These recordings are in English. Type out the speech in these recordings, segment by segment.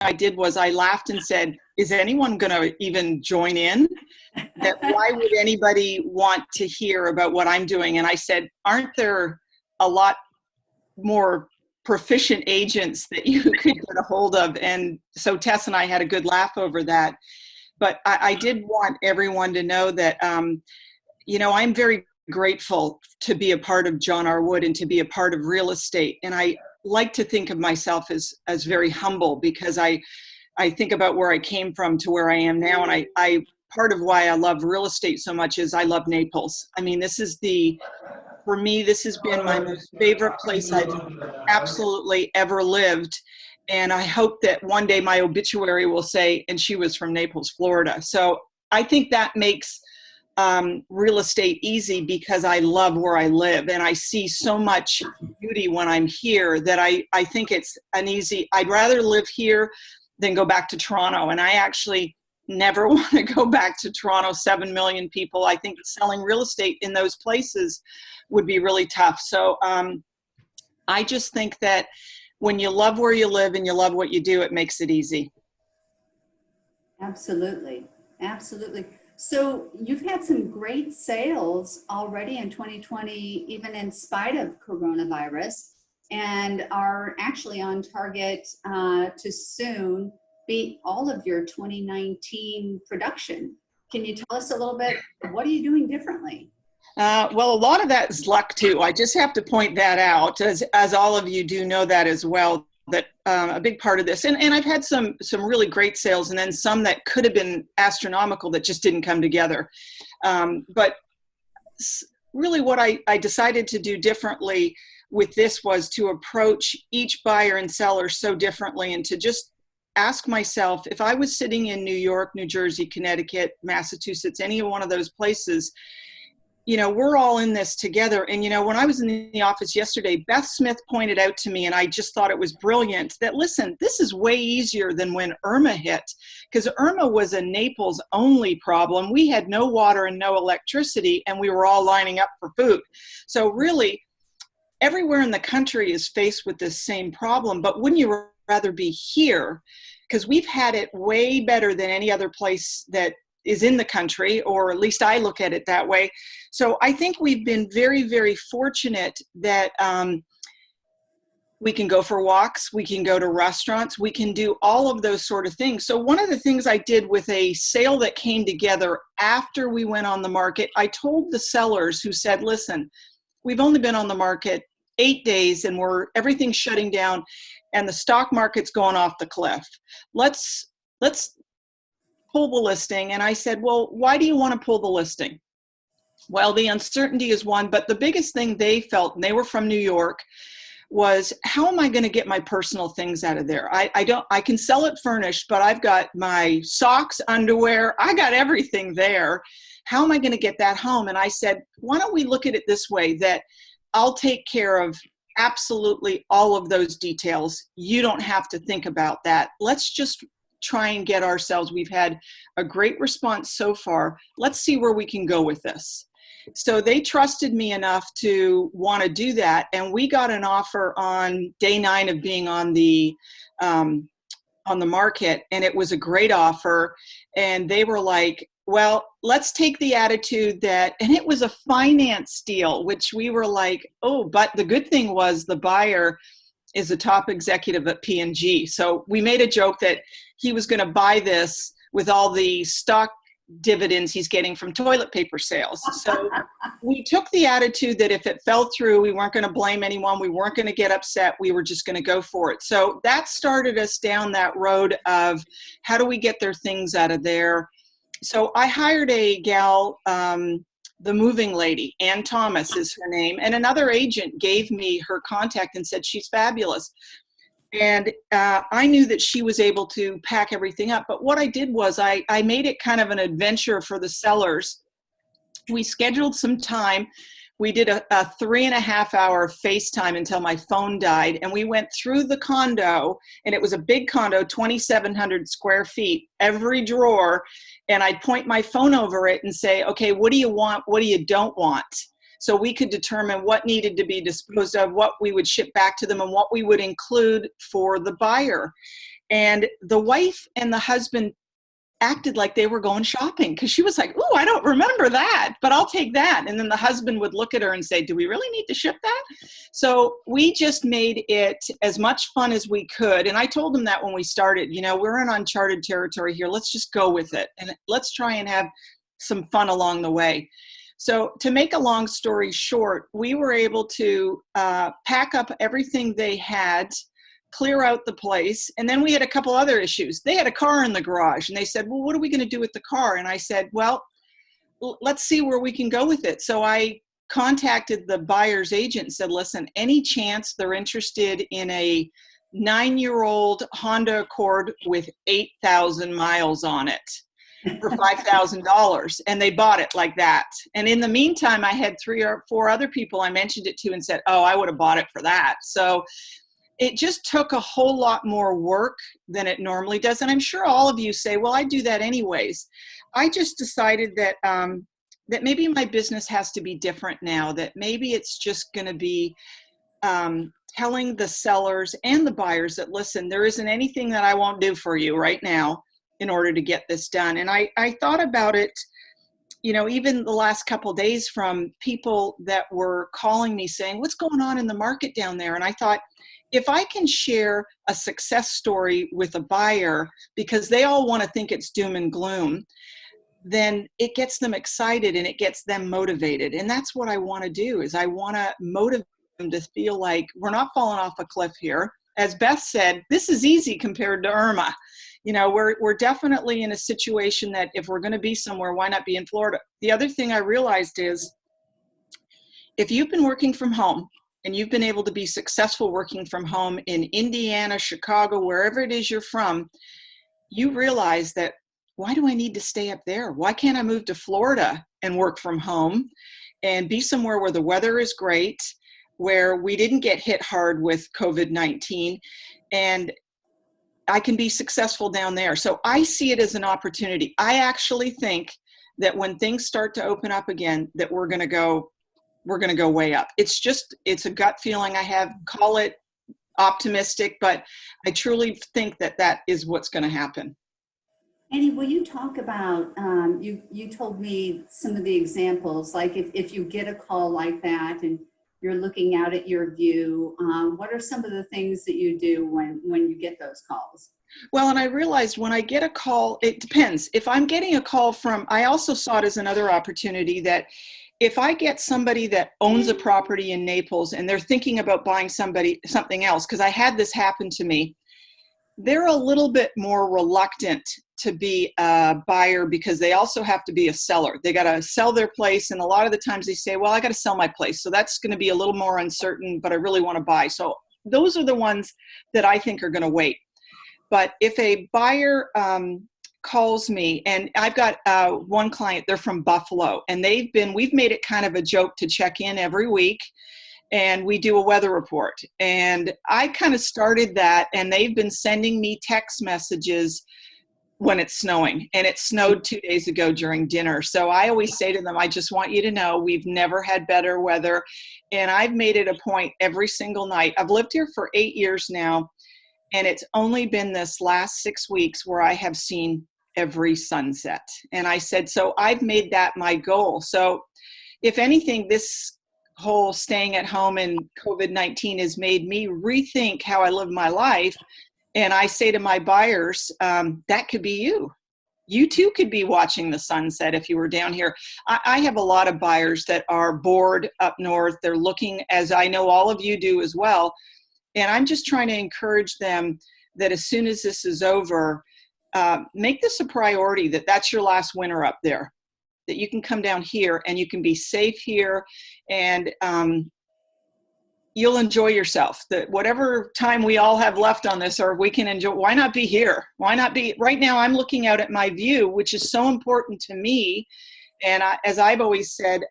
I did was I laughed and said, is anyone going to even join in? That why would anybody want to hear about what I'm doing? And I said, aren't there a lot more proficient agents that you could get a hold of? And so Tess and I had a good laugh over that. But I did want everyone to know that, I'm very grateful to be a part of John R. Wood and to be a part of real estate. And I like to think of myself as very humble, because I think about where I came from to where I am now. And I part of why I love real estate so much is I love Naples. I mean, for me, this has been my most favorite place I've absolutely ever lived. And I hope that one day my obituary will say, and she was from Naples, Florida. So I think that makes real estate easy, because I love where I live and I see so much beauty when I'm here that I think it's I'd rather live here than go back to Toronto. And I actually never want to go back to Toronto, 7 million people. I think selling real estate in those places would be really tough. So I just think that when you love where you live and you love what you do, it makes it easy. Absolutely. Absolutely. So you've had some great sales already in 2020, even in spite of coronavirus, and are actually on target to soon beat all of your 2019 production. Can you tell us a little bit, what are you doing differently? Well, a lot of that is luck too. I just have to point that out, as all of you do know that as well, that a big part of this, and I've had some really great sales, and then some that could have been astronomical that just didn't come together. But really what I decided to do differently with this was to approach each buyer and seller so differently, and to just ask myself, if I was sitting in New York, New Jersey, Connecticut, Massachusetts, any one of those places, we're all in this together. And, when I was in the office yesterday, Beth Smith pointed out to me, and I just thought it was brilliant, that, listen, this is way easier than when Irma hit, because Irma was a Naples only problem. We had no water and no electricity, and we were all lining up for food. So really, everywhere in the country is faced with this same problem. But wouldn't you rather be here? Because we've had it way better than any other place that is in the country, or at least I look at it that way. So I think we've been very, very fortunate that we can go for walks, we can go to restaurants, we can do all of those sort of things. So one of the things I did with a sale that came together after we went on the market, I told the sellers who said, listen, we've only been on the market 8 days and everything's shutting down and the stock market's going off the cliff. Let's pull the listing. And I said, well, why do you want to pull the listing? Well, the uncertainty is one, but the biggest thing they felt, and they were from New York, was, how am I going to get my personal things out of there? I can sell it furnished, but I've got my socks, underwear, I got everything there. How am I going to get that home? And I said, why don't we look at it this way, that I'll take care of absolutely all of those details. You don't have to think about that. Let's just try and get ourselves, we've had a great response so far. Let's see where we can go with this. So they trusted me enough to want to do that. And we got an offer on day 9 of being on the market. And it was a great offer. And they were like, well, let's take the attitude that, and it was a finance deal, which we were like, oh, but the good thing was the buyer is a top executive at P&G. So we made a joke that he was going to buy this with all the stock dividends he's getting from toilet paper sales. So we took the attitude that if it fell through, we weren't going to blame anyone. We weren't going to get upset. We were just going to go for it. So that started us down that road of how do we get their things out of there. So I hired a gal, the moving lady, Ann Thomas is her name, and another agent gave me her contact and said she's fabulous. And I knew that she was able to pack everything up. But what I did was I made it kind of an adventure for the sellers. We scheduled some time. We did a 3.5-hour FaceTime until my phone died. And we went through the condo, and it was a big condo, 2,700 square feet, every drawer. And I'd point my phone over it and say, okay, what do you want? What do you don't want? So we could determine what needed to be disposed of, what we would ship back to them, and what we would include for the buyer. And the wife and the husband acted like they were going shopping because she was like, "Ooh, I don't remember that, but I'll take that." And then the husband would look at her and say, "Do we really need to ship that?" So we just made it as much fun as we could. And I told them that when we started, we're in uncharted territory here. Let's just go with it. And let's try and have some fun along the way. So to make a long story short, we were able to pack up everything they had, clear out the place. And then we had a couple other issues. They had a car in the garage and they said, "Well, what are we going to do with the car?" And I said, "Well, let's see where we can go with it." So I contacted the buyer's agent and said, "Listen, any chance they're interested in a 9-year-old Honda Accord with 8,000 miles on it for $5,000?" And they bought it like that. And in the meantime, I had 3 or 4 other people I mentioned it to and said, "Oh, I would have bought it for that." So it just took a whole lot more work than it normally does. And I'm sure all of you say, "Well, I do that anyways." I just decided that that maybe my business has to be different now, that maybe it's just going to be telling the sellers and the buyers that, "Listen, there isn't anything that I won't do for you right now in order to get this done." And I thought about it, even the last couple of days, from people that were calling me saying, "What's going on in the market down there?" And I thought, if I can share a success story with a buyer, because they all want to think it's doom and gloom, then it gets them excited and it gets them motivated. And that's what I want to do, is I want to motivate them to feel like we're not falling off a cliff here. As Beth said, this is easy compared to Irma. We're definitely in a situation that if we're going to be somewhere, why not be in Florida? The other thing I realized is, if you've been working from home and you've been able to be successful working from home in Indiana, Chicago, wherever it is you're from, you realize that, why do I need to stay up there? Why can't I move to Florida and work from home and be somewhere where the weather is great, where we didn't get hit hard with COVID-19, and I can be successful down there? So I see it as an opportunity. I actually think that when things start to open up again, that we're going to go way up. It's a gut feeling I have. Call it optimistic, but I truly think that is what's going to happen. Annie, will you talk about, you told me some of the examples, like if you get a call like that and you're looking out at your view, what are some of the things that you do when you get those calls? Well, and I realized when I get a call, it depends. If I'm getting a call from, I also saw it as another opportunity, that if I get somebody that owns a property in Naples and they're thinking about buying something else, because I had this happen to me, they're a little bit more reluctant to be a buyer because they also have to be a seller. They got to sell their place. And a lot of the times they say, "Well, I got to sell my place, so that's going to be a little more uncertain, but I really want to buy." So those are the ones that I think are going to wait. But if a buyer calls me, and I've got one client, they're from Buffalo, and we've made it kind of a joke to check in every week, and we do a weather report. And I kind of started that, and they've been sending me text messages when it's snowing, and it snowed 2 days ago during dinner. So I always say to them, "I just want you to know we've never had better weather." And I've made it a point every single night. I've lived here for 8 years now, and it's only been this last 6 weeks where I have seen every sunset. And I said, so I've made that my goal. So if anything, this whole staying at home and COVID-19 has made me rethink how I live my life. And I say to my buyers, that could be you. You too could be watching the sunset if you were down here. I have a lot of buyers that are bored up north. They're looking, as I know all of you do as well. And I'm just trying to encourage them that as soon as this is over, make this a priority, that's your last winter up there, that you can come down here and you can be safe here, and you'll enjoy yourself. That whatever time we all have left on this earth, we can enjoy. Why not be here? Why not be right now? I'm looking out at my view, which is so important to me. And as I've always said,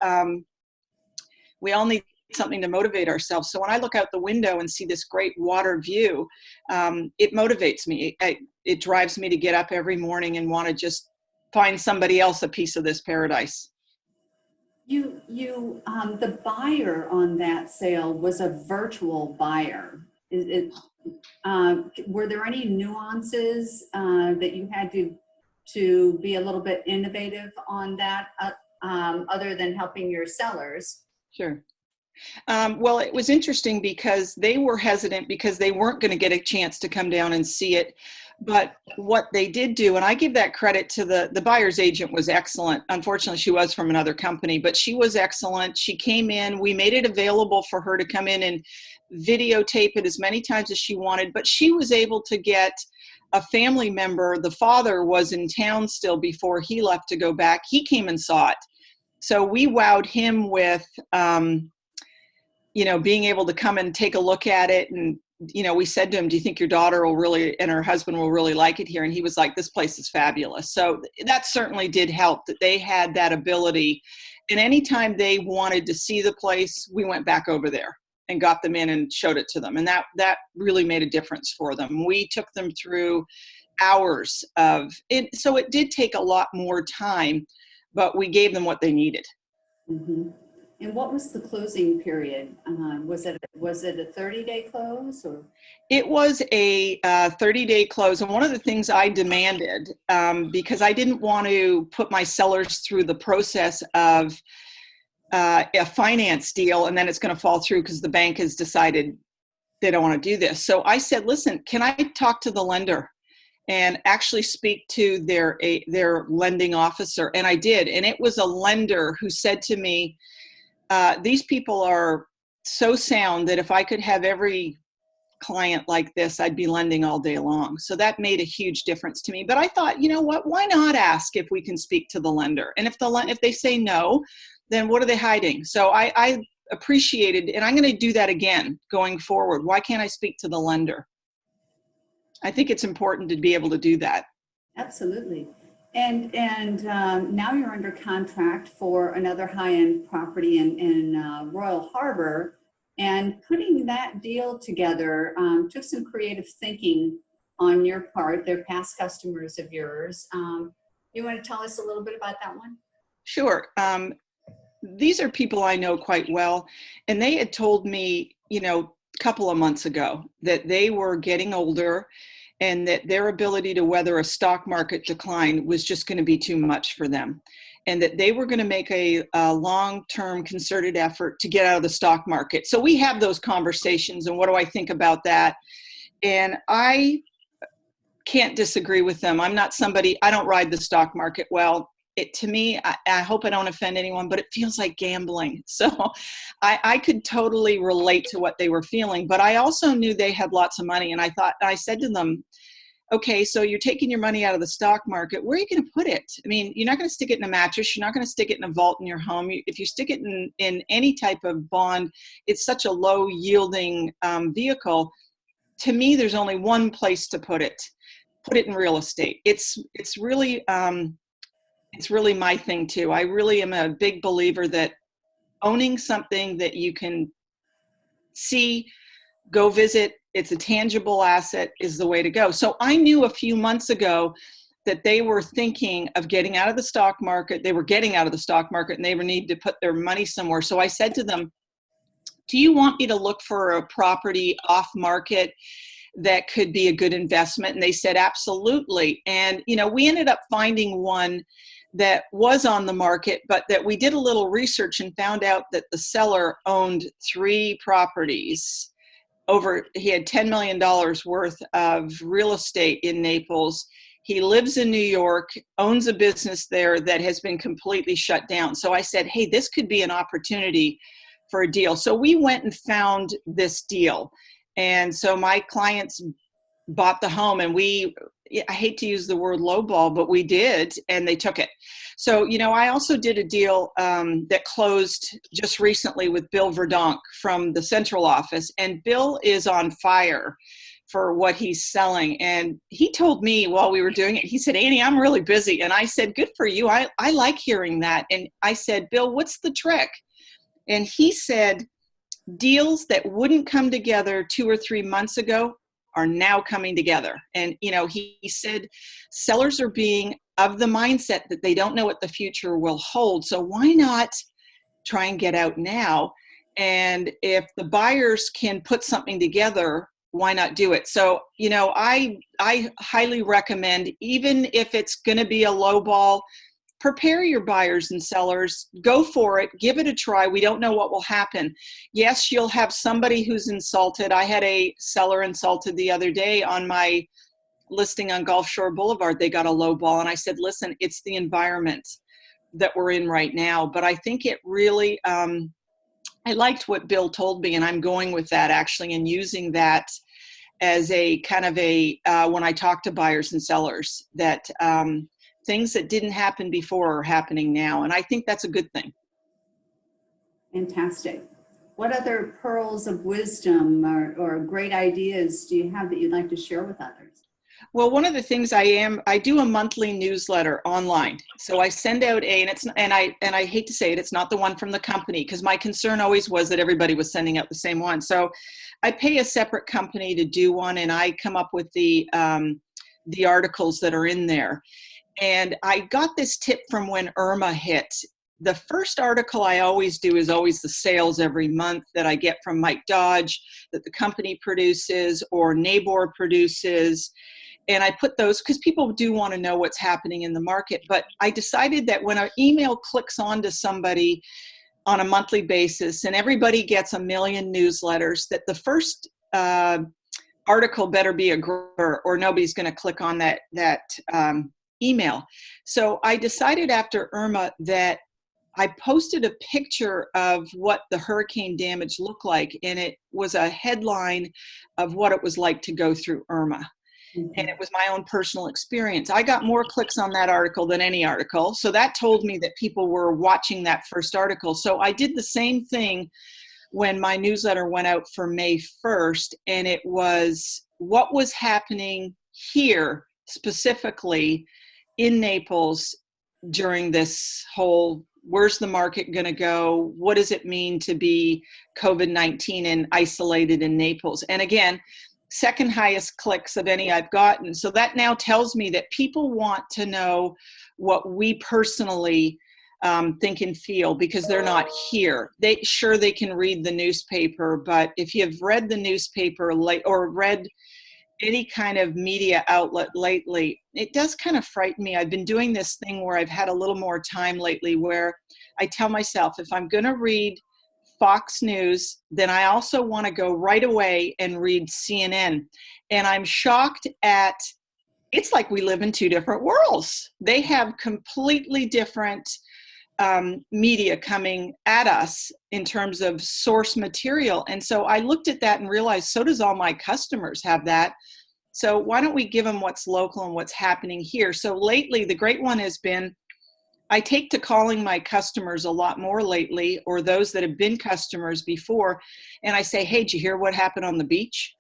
we all need something to motivate ourselves. So when I look out the window and see this great water view, it motivates me. It drives me to get up every morning and want to just find somebody else a piece of this paradise. The buyer on that sale was a virtual buyer. Were there any nuances that you had to be a little bit innovative on that, other than helping your sellers? Sure. Well, it was interesting because they were hesitant because they weren't going to get a chance to come down and see it. But what they did do, and I give that credit to the buyer's agent, was excellent. Unfortunately, she was from another company, but she was excellent. She came in, we made it available for her to come in and videotape it as many times as she wanted, but she was able to get a family member. The father was in town still before he left to go back. He came and saw it. So we wowed him with, being able to come and take a look at it. And, we said to him, do you think your daughter will really, and her husband will really like it here? And he was like, this place is fabulous. So that certainly did help that they had that ability. And anytime they wanted to see the place, we went back over there and got them in and showed it to them. And that really made a difference for them. We took them through hours of it. So it did take a lot more time, but we gave them what they needed. Mm-hmm. And what was the closing period? Was it a 30-day close, or? It was a 30-day close. And one of the things I demanded, because I didn't want to put my sellers through the process of a finance deal and then it's going to fall through because the bank has decided they don't want to do this. So I said, listen, can I talk to the lender and actually speak to their lending officer? And I did. And it was a lender who said to me, these people are so sound that if I could have every client like this, I'd be lending all day long. So that made a huge difference to me. But I thought, you know what, why not ask if we can speak to the lender? And if they say no, then what are they hiding? So I appreciated, and I'm going to do that again going forward. Why can't I speak to the lender? I think it's important to be able to do that. Absolutely. And now you're under contract for another high-end property in Royal Harbor, and putting that deal together took some creative thinking on your part. They're past customers of yours. You want to tell us a little bit about that one? Sure. These are people I know quite well, and they had told me, a couple of months ago that they were getting older and that their ability to weather a stock market decline was just going to be too much for them, and that they were going to make a long-term concerted effort to get out of the stock market. So we have those conversations, and what do I think about that? And I can't disagree with them. I'm not somebody, I don't ride the stock market well. To me, I hope I don't offend anyone, but it feels like gambling. So I could totally relate to what they were feeling, but I also knew they had lots of money. And I said to them, okay, so you're taking your money out of the stock market. Where are you going to put it? I mean, you're not going to stick it in a mattress. You're not going to stick it in a vault in your home. If you stick it in any type of bond, it's such a low yielding vehicle. To me, there's only one place to put it. Put it in real estate. It's really my thing too. I really am a big believer that owning something that you can see, go visit, it's a tangible asset, is the way to go. So I knew a few months ago that they were thinking of getting out of the stock market. They were getting out of the stock market and they would need to put their money somewhere. So I said to them, do you want me to look for a property off market that could be a good investment? And they said, absolutely. And, we ended up finding one that was on the market, but that we did a little research and found out that the seller owned 3 properties. He had $10 million worth of real estate in Naples. He lives in New York, owns a business there that has been completely shut down. So I said, hey, this could be an opportunity for a deal. So we went and found this deal. And so my clients bought the home, and I hate to use the word lowball, but we did, and they took it. So, I also did a deal that closed just recently with Bill Verdonk from the central office, and Bill is on fire for what he's selling. And he told me while we were doing it, he said, Annie, I'm really busy. And I said, good for you. I like hearing that. And I said, Bill, what's the trick? And he said, deals that wouldn't come together 2 or 3 months ago are now coming together. And, he said sellers are being of the mindset that they don't know what the future will hold. So why not try and get out now? And if the buyers can put something together why not do it? So, I highly recommend, even if it's going to be a low ball, prepare your buyers and sellers, go for it, give it a try. We don't know what will happen. Yes, you'll have somebody who's insulted. I had a seller insulted the other day on my listing on Gulf Shore Boulevard. They got a low ball. And I said, listen, it's the environment that we're in right now. But I think it really, I liked what Bill told me, and I'm going with that actually, and using that as a kind of when I talk to buyers and sellers, that things that didn't happen before are happening now. And I think that's a good thing. Fantastic. What other pearls of wisdom or great ideas do you have that you'd like to share with others? Well, one of the things I do a monthly newsletter online. So I send out and I hate to say it, it's not the one from the company, because my concern always was that everybody was sending out the same one. So I pay a separate company to do one, and I come up with the articles that are in there. And I got this tip from when Irma hit. The first article I always do is always the sales every month that I get from Mike Dodge, that the company produces or Nabor produces. And I put those because people do want to know what's happening in the market. But I decided that when an email clicks onto somebody on a monthly basis, and everybody gets a million newsletters, that the first article better be a grabber, or nobody's going to click on that email. So I decided after Irma that I posted a picture of what the hurricane damage looked like, and it was a headline of what it was like to go through Irma. And it was my own personal experience. I got more clicks on that article than any article. So that told me that people were watching that first article. So I did the same thing when my newsletter went out for May 1st, and it was what was happening here specifically in Naples during this whole, where's the market going to go? What does it mean to be COVID-19 and isolated in Naples? And again, second highest clicks of any I've gotten. So that now tells me that people want to know what we personally think and feel, because they're not here. They can read the newspaper, but if you've read the newspaper or read any kind of media outlet lately, it does kind of frighten me. I've been doing this thing where I've had a little more time lately where I tell myself, if I'm going to read Fox News, then I also want to go right away and read CNN. And I'm shocked at, it's like we live in two different worlds. They have completely different media coming at us in terms of source material. And so I looked at that and realized, so does all my customers have that. So why don't we give them what's local and what's happening here? So lately, the great one has been, I take to calling my customers a lot more lately, or those that have been customers before, and I say, hey, did you hear what happened on the beach?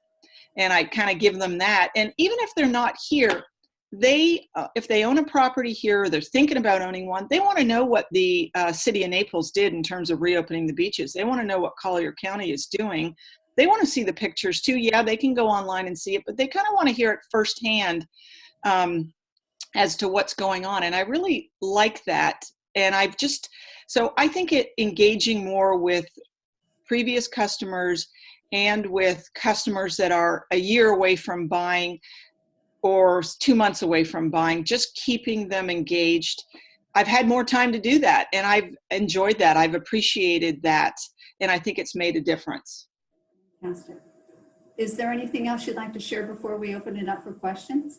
And I kind of give them that. And even if they're not here, if they own a property here, or they're thinking about owning one, they want to know what the city of Naples did in terms of reopening the beaches. They want to know what Collier County is doing. They want to see the pictures too. Yeah, they can go online and see it, but they kind of want to hear it firsthand as to what's going on. And I really like that. And so I think engaging more with previous customers and with customers that are a year away from buying or 2 months away from buying, just keeping them engaged. I've had more time to do that, and I've enjoyed that. I've appreciated that, and I think it's made a difference. Fantastic. Is there anything else you'd like to share before we open it up for questions?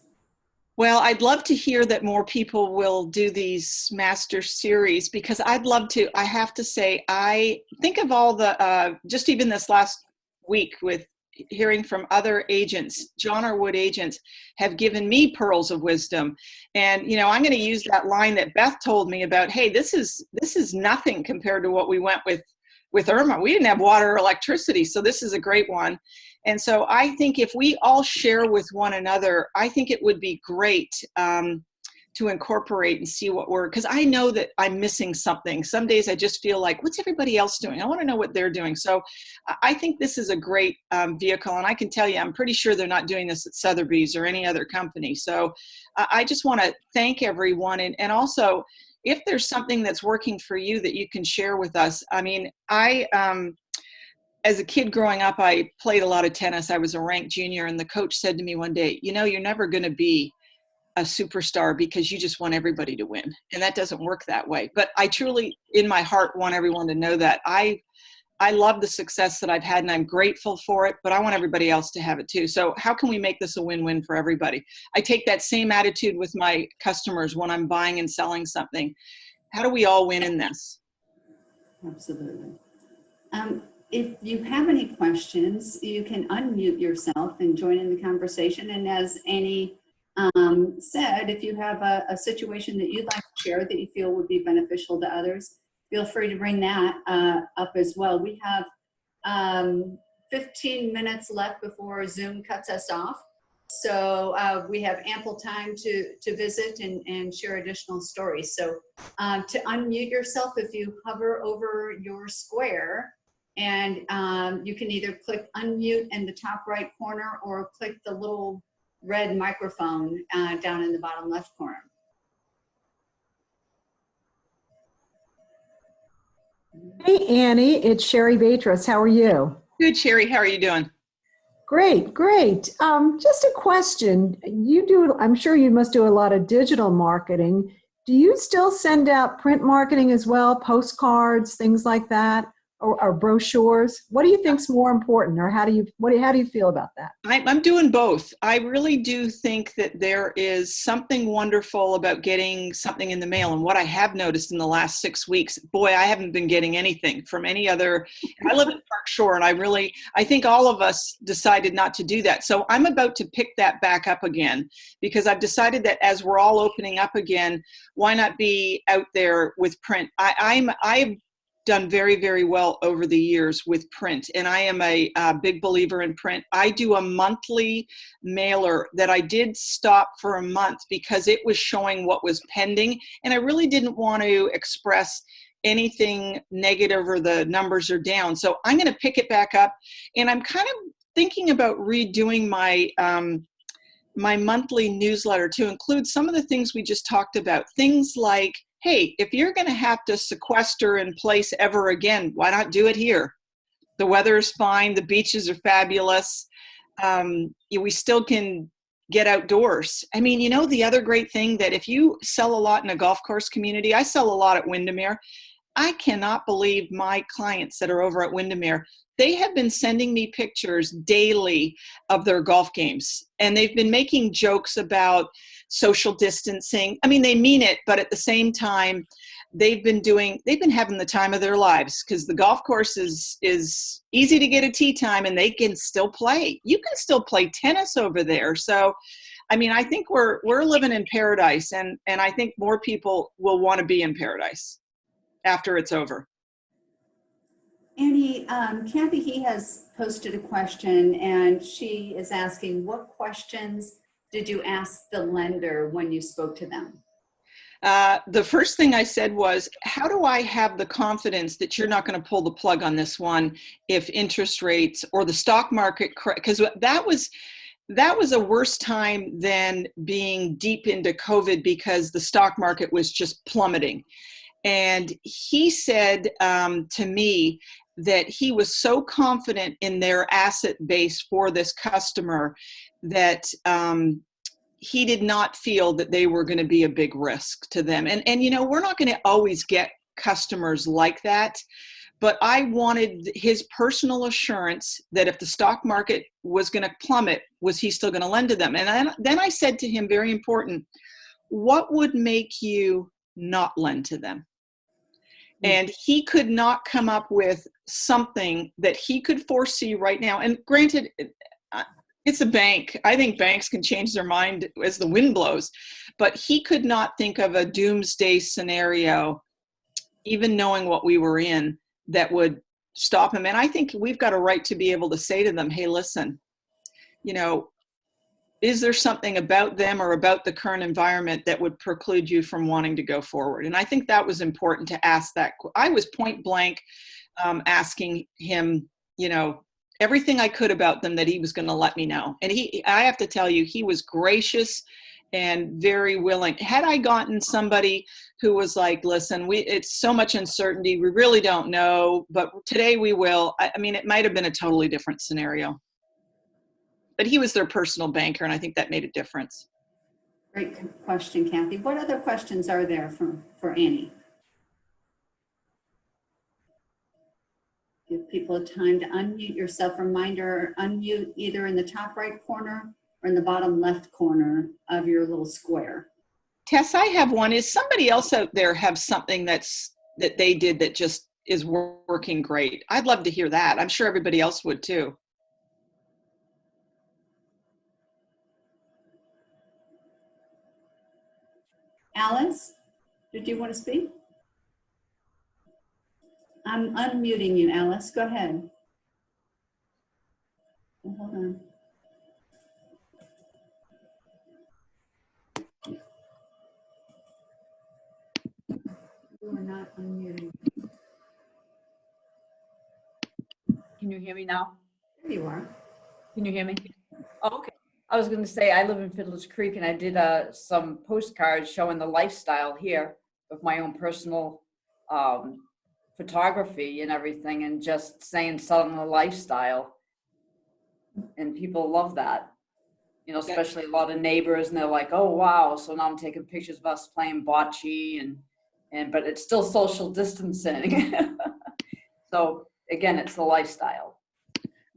Well, I'd love to hear that more people will do these master series, because I'd love to. I have to say, I think of all the, just even this last week with hearing from other agents, John R. Wood agents have given me pearls of wisdom. And, I'm going to use that line that Beth told me about, hey, this is nothing compared to what we went with Irma. We didn't have water or electricity. So this is a great one. And so I think if we all share with one another, I think it would be great to incorporate and see because I know that I'm missing something. Some days I just feel like, what's everybody else doing? I want to know what they're doing. So I think this is a great vehicle. And I can tell you, I'm pretty sure they're not doing this at Sotheby's or any other company. So I just want to thank everyone. And also, if there's something that's working for you that you can share with us. I mean, as a kid growing up, I played a lot of tennis. I was a ranked junior, and the coach said to me one day, you know, you're never going to be a superstar because you just want everybody to win. And that doesn't work that way. But I truly, in my heart, want everyone to know that I love the success that I've had, and I'm grateful for it, but I want everybody else to have it too. So how can we make this a win-win for everybody? I take that same attitude with my customers when I'm buying and selling something. How do we all win in this? Absolutely. If you have any questions, you can unmute yourself and join in the conversation. And as Annie said, if you have a situation that you'd like to share that you feel would be beneficial to others, feel free to bring that up as well. We have 15 minutes left before Zoom cuts us off. So we have ample time to visit and share additional stories. So to unmute yourself, if you hover over your square, and you can either click unmute in the top right corner or click the little red microphone down in the bottom left corner. Hey, Annie, it's Sherry Beatrice. How are you? Good, Sherry. How are you doing? Great, great. Just a question. I'm sure you must do a lot of digital marketing. Do you still send out print marketing as well, postcards, things like that, or brochures? What do you think's more important, or how do you feel about that? I'm doing both. I really do think that there is something wonderful about getting something in the mail. And what I have noticed in the last 6 weeks, boy, I haven't been getting anything from any other. I live in Park Shore, and I think all of us decided not to do that. So I'm about to pick that back up again, because I've decided that as we're all opening up again, why not be out there with print? I've done very, very well over the years with print, and I am a big believer in print. I do a monthly mailer that I did stop for a month because it was showing what was pending, and I really didn't want to express anything negative or the numbers are down. So I'm going to pick it back up, and I'm kind of thinking about redoing my my monthly newsletter to include some of the things we just talked about. Things like, hey, if you're going to have to sequester in place ever again, why not do it here? The weather is fine. The beaches are fabulous. We still can get outdoors. I mean, you know, the other great thing that if you sell a lot in a golf course community, I sell a lot at Windermere. I cannot believe my clients that are over at Windermere. They have been sending me pictures daily of their golf games, and they've been making jokes about social distancing. I mean, they mean it, but at the same time, they've been having the time of their lives, because the golf course is easy to get a tee time, and they can still play. You can still play tennis over there. So, I mean, I think we're living in paradise, and I think more people will want to be in paradise after it's over. Annie, Kathy he has posted a question, and she is asking, what questions did you ask the lender when you spoke to them? The first thing I said was, how do I have the confidence that you're not going to pull the plug on this one if interest rates or the stock market, because that was a worse time than being deep into COVID, because the stock market was just plummeting. And he said to me that he was so confident in their asset base for this customer that he did not feel that they were going to be a big risk to them. And you know, we're not going to always get customers like that, but I wanted his personal assurance that if the stock market was going to plummet, was he still going to lend to them? And then I said to him, very important, what would make you not lend to them? And he could not come up with something that he could foresee right now. And granted, it's a bank. I think banks can change their mind as the wind blows. But he could not think of a doomsday scenario, even knowing what we were in, that would stop him. And I think we've got a right to be able to say to them, hey, listen, you know, is there something about them or about the current environment that would preclude you from wanting to go forward? And I think that was important to ask that. I was point blank asking him, you know, everything I could about them that he was going to let me know. And I have to tell you, he was gracious and very willing. Had I gotten somebody who was like, listen, it's so much uncertainty, we really don't know, but today we will. I mean, it might have been a totally different scenario. But he was their personal banker, and I think that made a difference. Great question, Kathy. What other questions are there for Annie? Give people a time to unmute yourself. Reminder, unmute either in the top right corner or in the bottom left corner of your little square. Tess, I have one. Is somebody else out there have something that they did that just is working great? I'd love to hear that. I'm sure everybody else would too. Alice, did you want to speak? I'm unmuting you, Alice. Go ahead. Oh, hold on. You are not unmuting. Can you hear me now? There you are. Can you hear me? Oh, okay. I was going to say, I live in Fiddler's Creek, and I did some postcards showing the lifestyle here of my own personal photography and everything, and just saying selling the lifestyle. And people love that, you know, especially a lot of neighbors, and they're like, oh, wow. So now I'm taking pictures of us playing bocce, but it's still social distancing. So again, it's the lifestyle.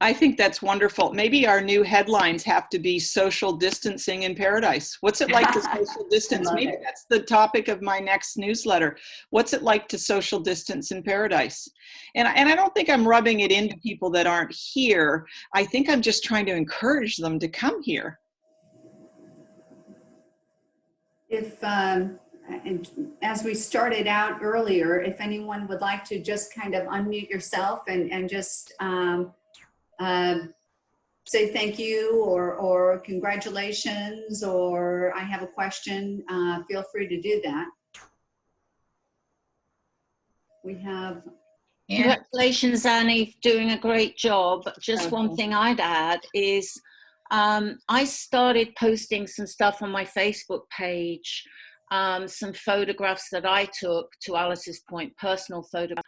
I think that's wonderful. Maybe our new headlines have to be social distancing in paradise. What's it like to social distance? Maybe that's the topic of my next newsletter. What's it like to social distance in paradise? And I don't think I'm rubbing it into people that aren't here. I think I'm just trying to encourage them to come here. If, and as we started out earlier, if anyone would like to just kind of unmute yourself and just say thank you or congratulations, or I have a question, feel free to do that. We have. Congratulations, Annie, for doing a great job. Just one thing I'd add is I started posting some stuff on my Facebook page, some photographs that I took, to Alice's point, personal photographs.